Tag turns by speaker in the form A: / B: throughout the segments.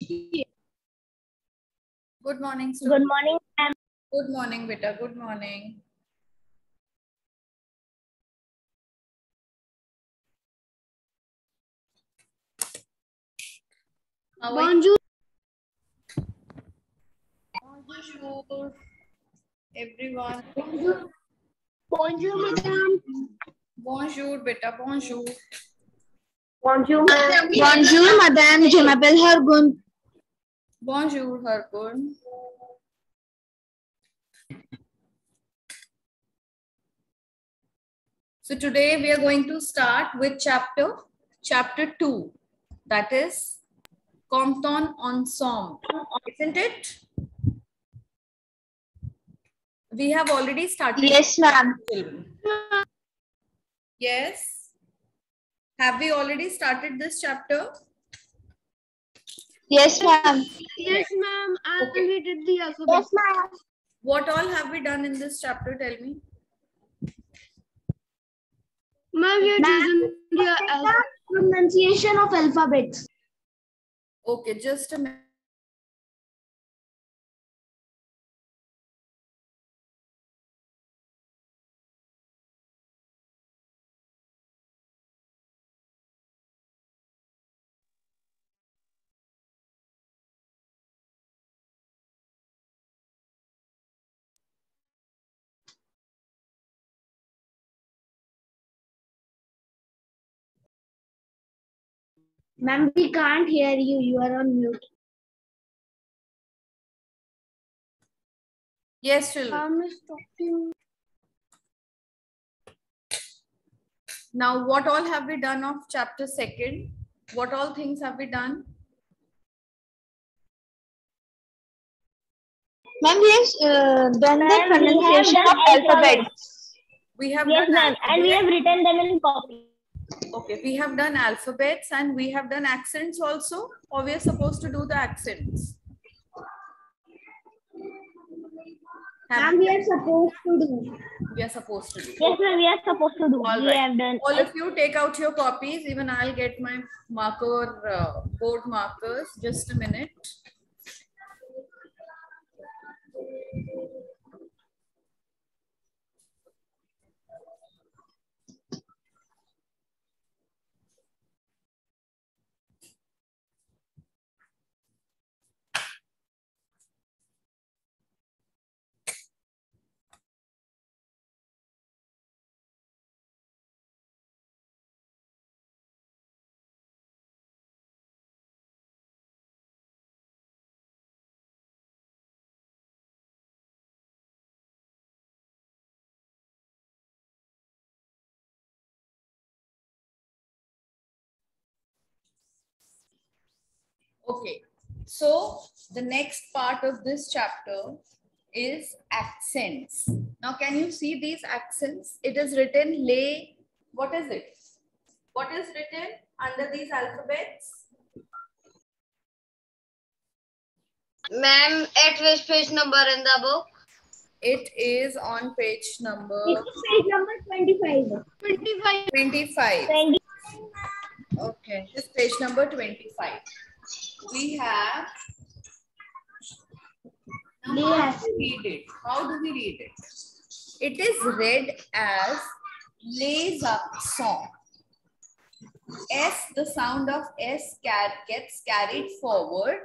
A: Good morning,
B: Good
A: students.
B: morning, ma'am.
A: Good morning, beta. Good morning. How are you? Bonjour, everyone.
B: Bonjour, madame.
A: Bonjour, beta. Bonjour.
B: Bonjour, madame. Bonjour, madame. Je m'appelle Hargun.
A: Bonjour, Hargun. So today we are going to start with chapter 2. That is Compton Ensemble, isn't it? We have already started.
B: Yes, ma'am.
A: Yes. Have we already started this chapter?
B: Yes, ma'am.
C: Yes, ma'am. I
A: Okay.
C: completed the alphabet.
B: Yes, ma'am.
A: What all have we done in this chapter? Tell me.
C: Ma'am, you have chosen the alphabet.
B: Pronunciation of alphabets.
A: Okay, just a minute.
B: Ma'am, we can't hear you. You are on mute.
A: Yes, children.
C: Ma'am is talking.
A: Now, what all have we done of chapter 2nd? What all things have we done?
B: Ma'am, we have done the pronunciation of alphabets.
A: We have
B: Yes,
A: done
B: ma'am. And we have
A: alphabet.
B: written them in copy.
A: Okay, we have done alphabets and we have done accents also, or we are supposed to do the accents?
B: Ma'am, we are supposed to do.
A: We are supposed to do.
B: Yes, ma'am. We are supposed to do.
A: All
B: We
A: right.
B: have done.
A: All of you take out your copies. Even I'll get my marker, board markers. Just a minute. Okay, so the next part of this chapter is accents. Now, can you see these accents? It is written lay. What is it? What is written under these alphabets?
C: Ma'am, at which page number in the book?
A: It is on page number
B: This is page number 25.
C: 25.
A: 25.
B: 20.
A: Okay, this page number 25. We have. Now, how do we read it? How do we read it? It is read as les accents. S, the sound of S gets carried forward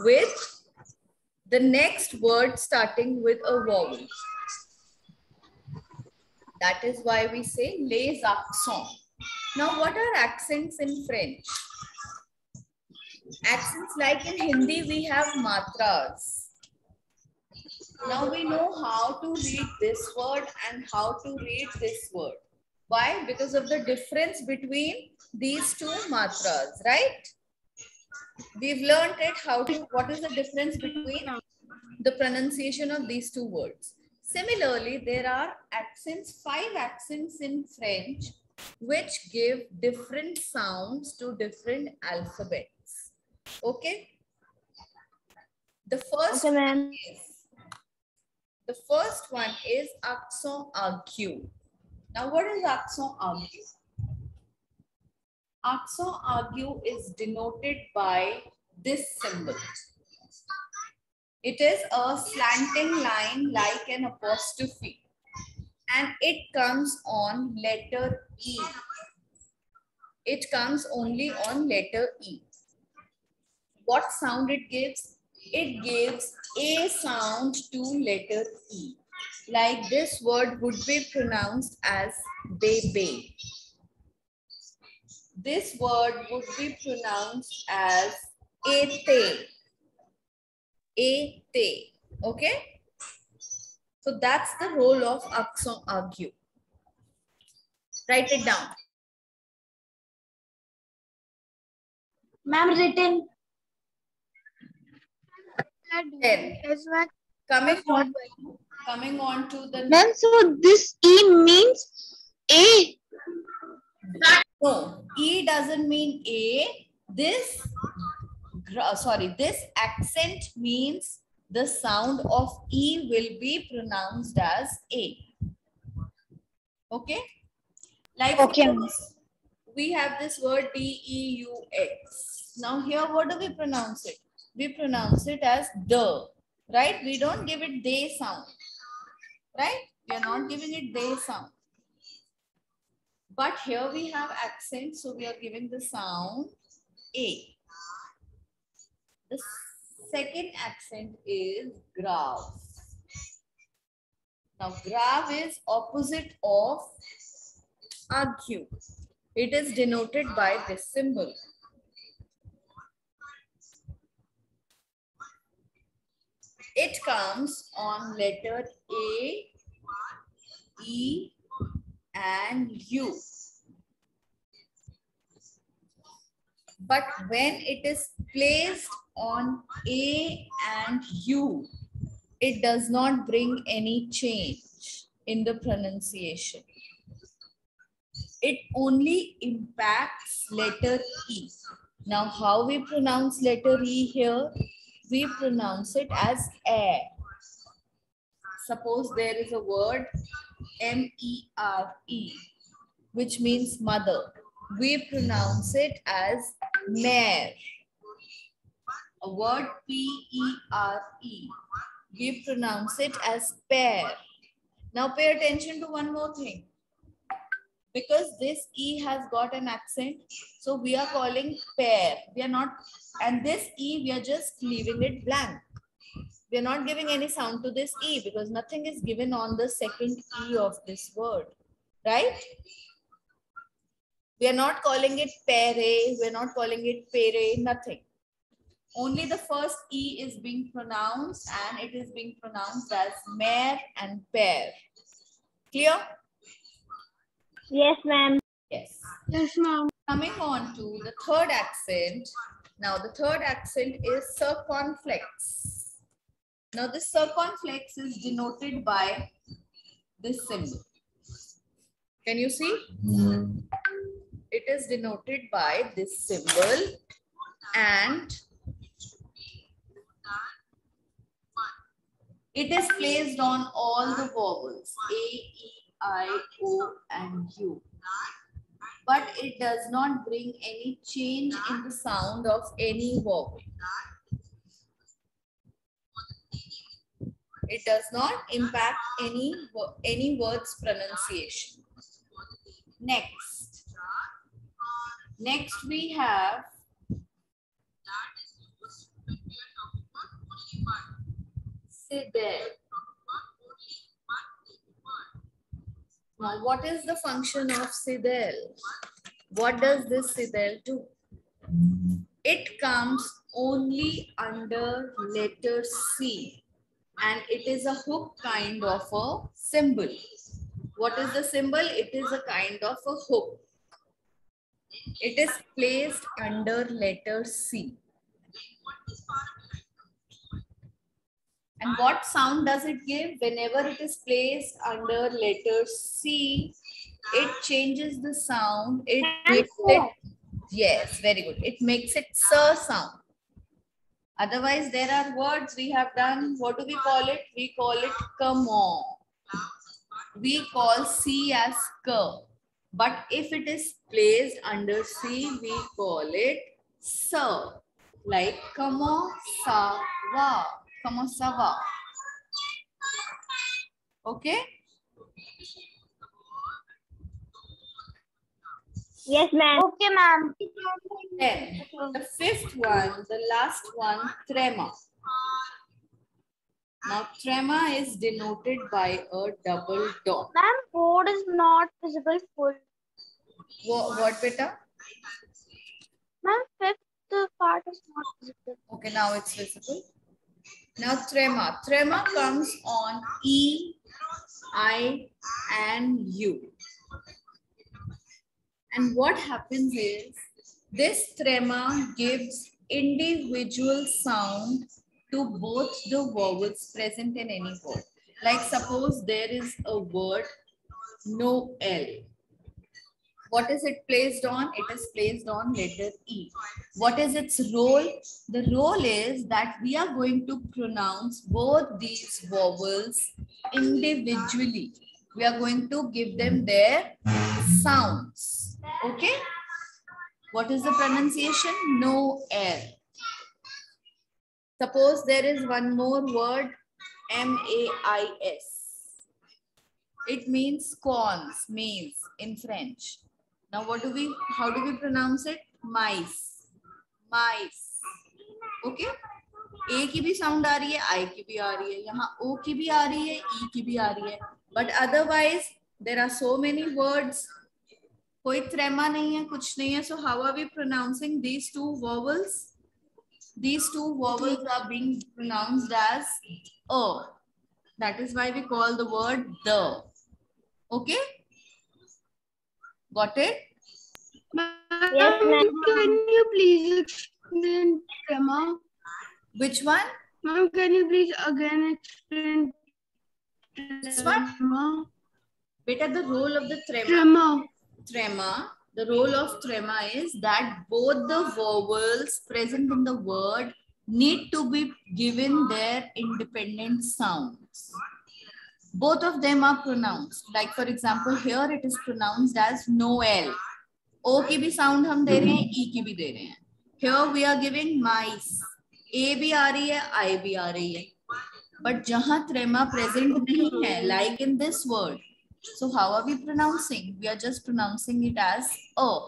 A: with the next word starting with a vowel. That is why we say les accents. Now, what are accents in French? Accents like in Hindi, we have matras. Now we know how to read this word and how to read this word. Why? Because of the difference between these two matras, right? We've learned it what is the difference between the pronunciation of these two words. Similarly, there are accents, 5 accents in French, which give different sounds to different alphabets. Okay? The first
B: Okay, ma'am.
A: The first one is accent aigu. Now, what is accent aigu? Accent aigu is denoted by this symbol. It is a slanting line like an apostrophe, and it comes on letter E. It comes only on letter E. What sound it gives? It gives a sound to letter E. Like this word would be pronounced as baby. This word would be pronounced as ete. Ete. Okay? So that's the role of accent aigu. Write it down.
B: Ma'am, written.
A: Then coming on to the
B: Ma'am, so this E means A.
A: no, E doesn't mean A. This accent means the sound of E will be pronounced as A. Okay? Like
B: Okay.
A: suppose we have this word D-E-U-X. Now here what do we pronounce it? We pronounce it as the, right? We don't give it they sound, right? We are not giving it they sound. But here we have accent, so we are giving the sound A. The second accent is grave. Now grave is opposite of aigu. It is denoted by this symbol. It comes on letter A, E, and U. But when it is placed on A and U, it does not bring any change in the pronunciation. It only impacts letter E. Now, how we pronounce letter E here? We pronounce it as air. Suppose there is a word M-E-R-E, which means mother. We pronounce it as mare. A word P-E-R-E, we pronounce it as pear. Now pay attention to one more thing. Because this E has got an accent, so we are calling pear. We are not, and this E, we are just leaving it blank. We are not giving any sound to this E because nothing is given on the second E of this word, right? We are not calling it pere, we are not calling it pere, nothing. Only the first E is being pronounced, and it is being pronounced as mare and pear. Clear?
B: Yes, ma'am.
A: Yes.
B: Yes, ma'am.
A: Coming on to the third accent. Now the third accent is circumflex. Now this circumflex is denoted by this symbol. Can you see? It is denoted by this symbol, and it is placed on all the vowels A, E, I, O, and U. But it does not bring any change in the sound of any vowel. It does not impact any word's pronunciation. Next we have Sidel. Now, what is the function of Sidel? What does this Sidel do? It comes only under letter C, and it is a hook kind of a symbol. What is the symbol? It is a kind of a hook. It is placed under letter C. And what sound does it give? Whenever it is placed under letter C, it changes the sound. It makes it, yes, very good. It makes it sir sound. Otherwise, there are words we have done. What do we call it? We call it come on. We call C as k. But if it is placed under C, we call it sir. like comment ça va? Comment ça va? Okay?
B: Yes, ma'am. Okay, ma'am.
A: Then the fifth one, the last one, tremor. Now tremor is denoted by a double dot.
B: Ma'am, board is not visible full.
A: What beta?
B: Ma'am, fifth part is not visible.
A: Okay, now it's visible. Now tremor. Tremor comes on E, I, and U. And what happens is, this tremor gives individual sound to both the vowels present in any word. Like suppose there is a word Noel. What is it placed on? It is placed on letter E. What is its role? The role is that we are going to pronounce both these vowels individually. We are going to give them their sounds. Okay? What is the pronunciation? Noel. Suppose there is one more word, M-A-I-S. It means corns, maize in French. Now how do we pronounce it? Mice. Mice. Okay? A की भी sound आ रही है, I की भी आ रही है, यहाँ O की भी आ रही है, E की भी आ रही है. But otherwise, there are so many words. कोई tremor नहीं है, कुछ नहीं है. So how are we pronouncing these two vowels? These two vowels are being pronounced as A. That is why we call the word the. Okay? Got it?
B: Yes, ma'am.
D: Can you please explain tremor?
A: Which one?
D: Ma'am, can you please again explain
A: This one?
D: tremor?
A: Beta, the role of the tremor, the role of tremor is that both the vowels present in the word need to be given their independent sounds. Both of them are pronounced. Like for example, here it is pronounced as Noel. O की भी sound हम दे रहे हैं, E की भी दे रहे हैं. Here we are giving mice. A भी आ रही है, I भी आ रही है. But जहाँ tremor present नहीं है, like in this word. So how are we pronouncing? We are just pronouncing it as A.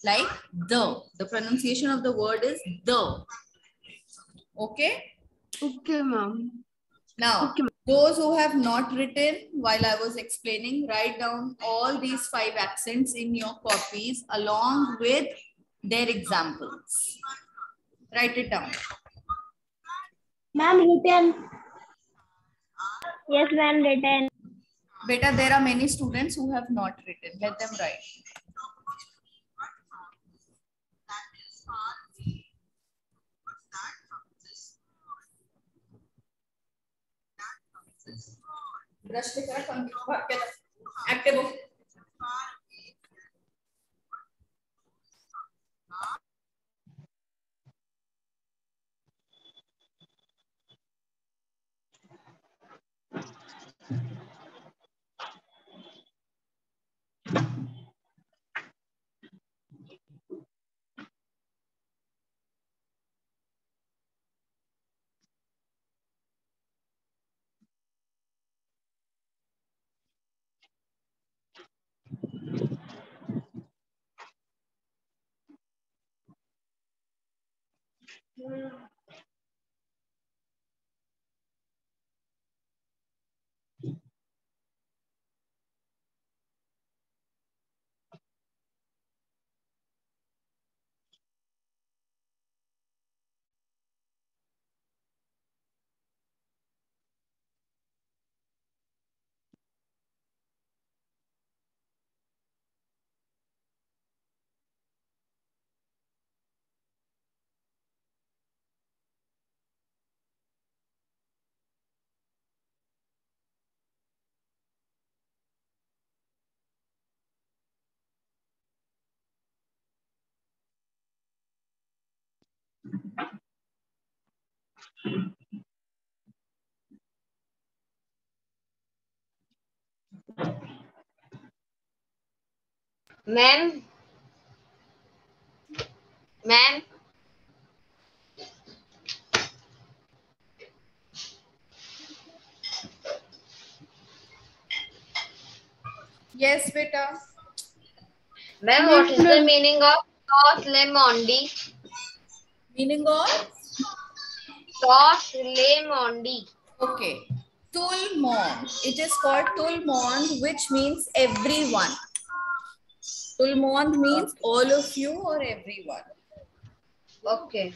A: Like the. The pronunciation of the word is the. Okay?
D: Okay, ma'am.
A: Now,
D: Okay.
A: those who have not written while I was explaining, write down all these 5 accents in your copies along with their examples. Write it down.
B: Ma'am, written. Yes, ma'am, written.
A: Beta, there are many students who have not written. Let them write. Active.
C: Ma'am,
A: Yes, beta.
C: Ma'am, what is the meaning of Tos Le Mondi?
A: Meaning of?
C: Tos Le Mondi.
A: Okay. Tout le monde. It is called tout le monde, which means everyone. Tout le monde means all of you or everyone.
C: Okay.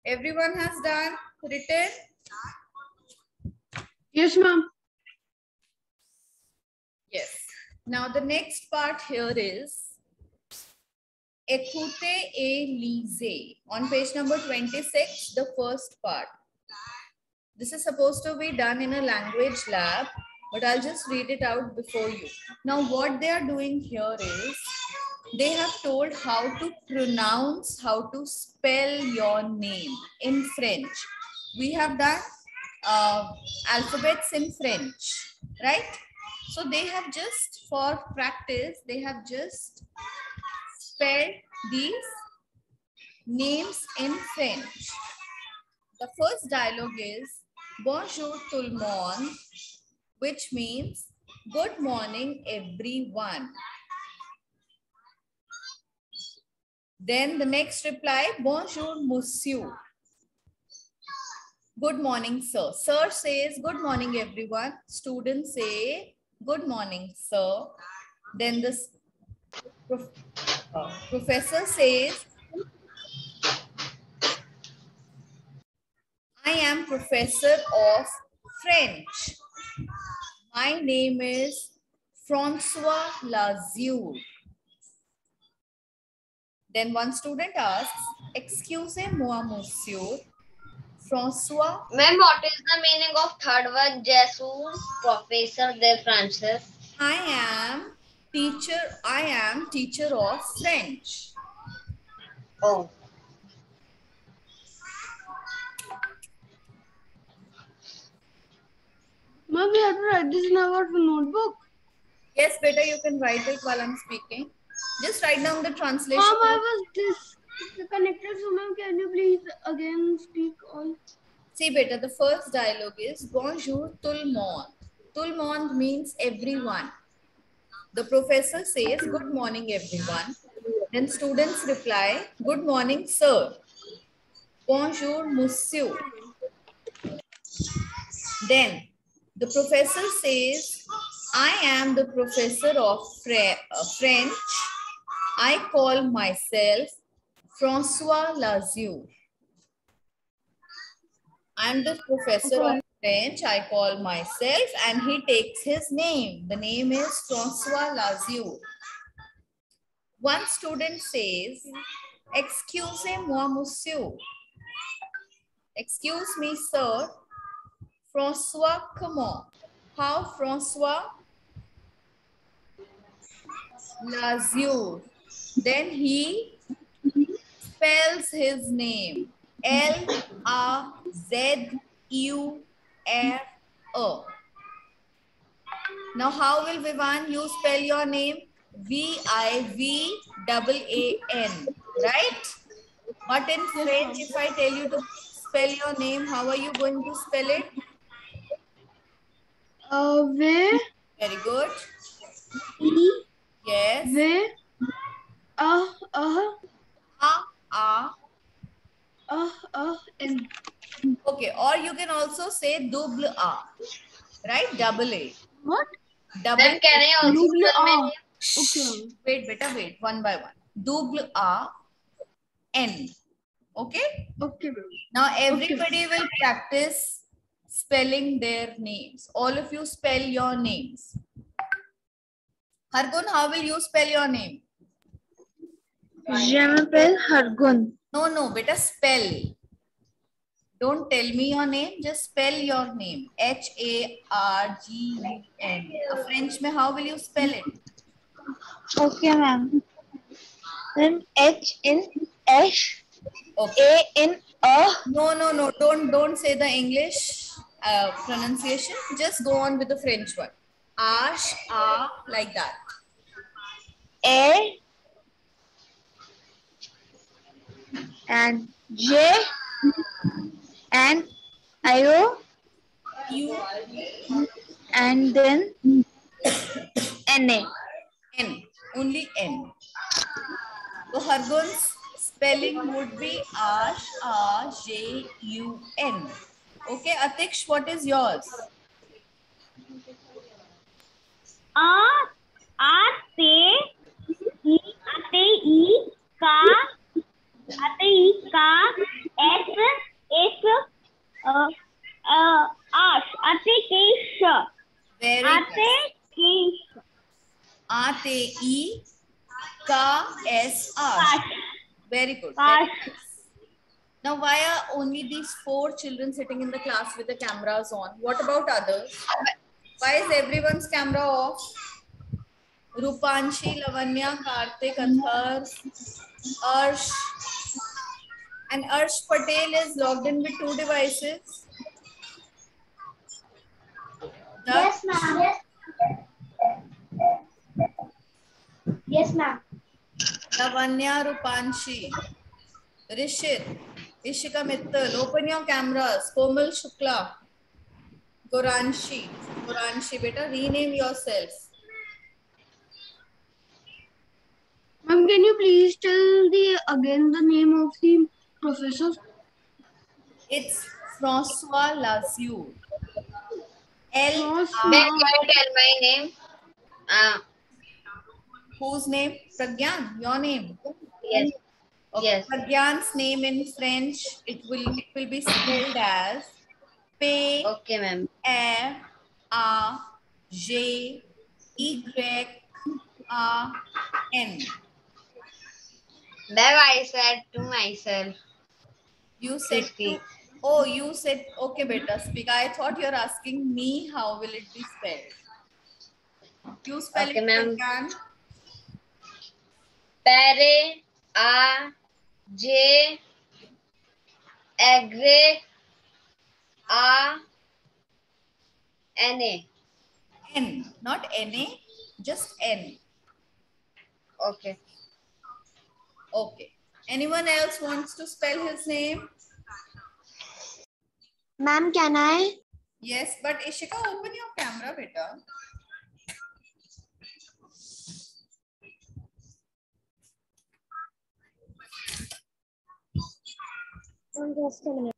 A: Everyone has done written?
D: Yes, ma'am.
A: Yes. Now the next part here is écoutez et lisez. On page number 26, the first part. This is supposed to be done in a language lab, but I'll just read it out before you. Now what they are doing here is, they have told how to pronounce, how to spell your name in French. We have done alphabets in French, right? So they have just, for practice, they have just spelled these names in French. The first dialogue is Bonjour tout le monde, which means good morning everyone. Then the next reply, Bonjour monsieur. Good morning sir. Sir says good morning everyone. Students say good morning sir. Then the professor says, I am professor of French. My name is Francois Lazure. Then one student asks, excusez-moi, monsieur. François.
C: Ma'am, what is the meaning of third word? Jesus, Professor de Francis.
A: I am teacher of French.
C: Oh.
D: Ma'am, we have to write this in our notebook.
A: Yes, better you can write it while I'm speaking. Just write down the translation.
D: Ma'am, I was disconnected, so ma'am, can you please again speak all?
A: See, beta, the first dialogue is Bonjour tout le monde. Tout le monde means everyone. The professor says, good morning, everyone. Then students reply, good morning, sir. Bonjour, monsieur. Then the professor says, I am the professor of French. I call myself Francois Lazure. I am the professor of French. I call myself, and he takes his name. The name is Francois Lazure. One student says, excusez-moi, monsieur. Excuse me, sir. Francois comment? How Francois? Lazure. Then he spells his name. Lazure. Now how will Vivan you spell your name? Vivan, right? But in French, if I tell you to spell your name, how are you going to spell it?
D: V.
A: Very good.
D: E.
A: Yes.
D: V. N.
A: Okay, or you can also say double A, right? Double A.
D: What?
A: Double
C: Then can I also
D: Double
C: spell my
D: A.
C: name?
D: Okay.
A: Wait, beta, wait. One by one. Double A N. Okay?
D: Okay, ma'am.
A: Now everybody will practice spelling their names. All of you spell your names. Hargun, how will you spell your name?
B: Je m'appelle Hargun.
A: No, beta, spell. Don't tell me your name, just spell your name. Hargun. French में how will you spell it?
B: Okay, ma'am. Then HNS
A: Okay.
B: ANA.
A: No. Don't say the English pronunciation. Just go on with the French one. Ash, like that.
B: A and J and IO
A: U,
B: and then NA.
A: N. Only N. So Hargun's spelling would be Ash, A-J-U-N. Okay, Atiksh, what is yours? Very nice. A-T-E-K-S. Very good. Very nice. Now, why are only these 4 children sitting in the class with the cameras on? What about others? Why is everyone's camera off? Rupanshi, Lavanya, Karthik, Athar, Arsh. And Arsh Patel is logged in with 2 devices.
B: Yes, ma'am. Yes, ma'am.
A: Lavanya, Rupanshi, Rishit, Ishika Mittal, open your cameras. Komal Shukla, Goranshi, beta, rename yourself.
D: Ma'am, can you please tell again the name of the professor?
A: It's François Lazure.
C: Then can you tell my name?
A: Whose name? Pragyan, your name.
C: Yes.
A: Okay.
C: Yes.
A: Pragyan's name in French, it will be spelled as P
C: Okay, ma'am.
A: A A J Y A N.
C: That I said to myself.
A: You said to, oh, you said, okay, beta, speak. I thought you're asking me how will it be spelled. You spell
C: Okay,
A: it,
C: ma'am.
A: Pragyan.
C: Pere A J Agre A N A.
A: N, not N-A, just N.
C: Okay.
A: Okay. Anyone else wants to spell his name?
B: Ma'am, can I?
A: Yes, but Ishika, open your camera, beta.
B: Just a minute.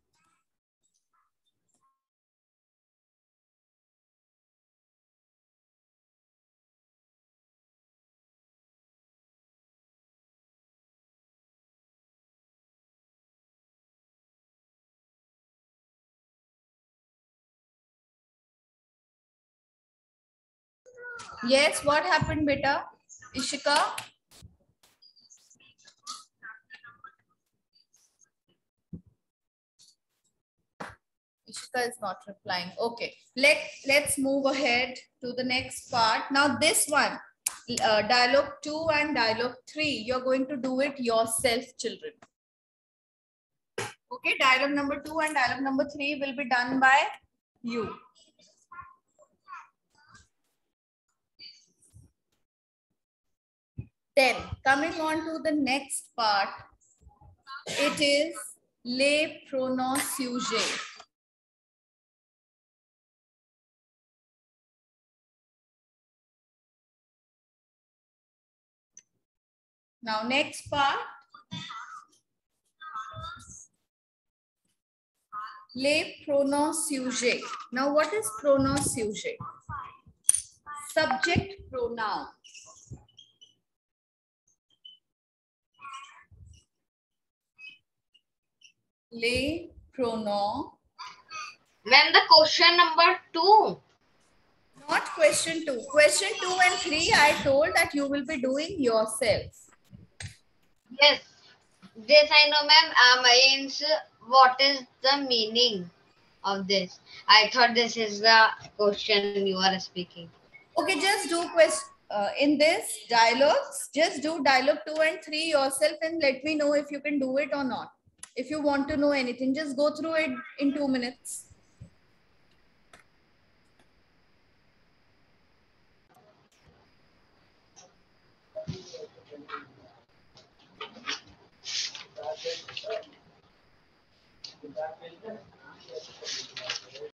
A: Yes, what happened, beta? Ishika? Ishika is not replying. Okay, let's move ahead to the next part. Now this one, dialogue 2 and dialogue 3, you're going to do it yourself, children. Okay, dialogue number 2 and dialogue number 3 will be done by you. Then coming on to the next part, it is les pronoms sujets. Now next part, les pronoms sujets. Now what is pronom sujet? Subject pronoun. Les pronoms.
C: When the question number 2.
A: Not question 2. Question 2 and 3, I told that you will be doing yourself.
C: Yes. This I know, ma'am. Means what is the meaning of this? I thought this is the question you are speaking.
A: Okay, just do in this dialogues. Just do dialogue 2 and 3 yourself and let me know if you can do it or not. If you want to know anything, just go through it in 2 minutes.